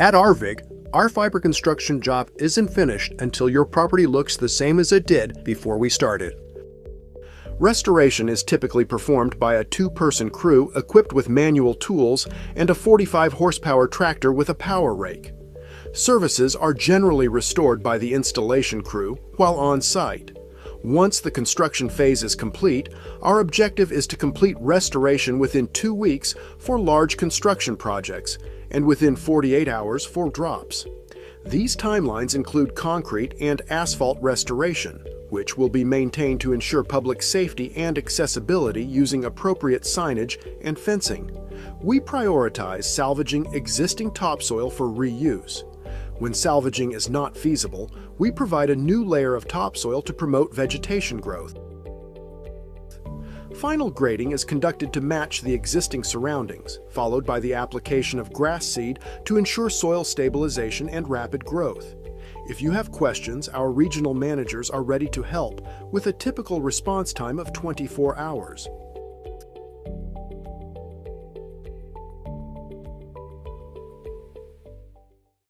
At Arvig, our fiber construction job isn't finished until your property looks the same as it did before we started. Restoration is typically performed by a two-person crew equipped with manual tools and a 45-horsepower tractor with a power rake. Services are generally restored by the installation crew while on site. Once the construction phase is complete, our objective is to complete restoration within 2 weeks for large construction projects and within 48 hours for drops. These timelines include concrete and asphalt restoration, which will be maintained to ensure public safety and accessibility using appropriate signage and fencing. We prioritize salvaging existing topsoil for reuse. When salvaging is not feasible, we provide a new layer of topsoil to promote vegetation growth. Final grading is conducted to match the existing surroundings, followed by the application of grass seed to ensure soil stabilization and rapid growth. If you have questions, our regional managers are ready to help with a typical response time of 24 hours.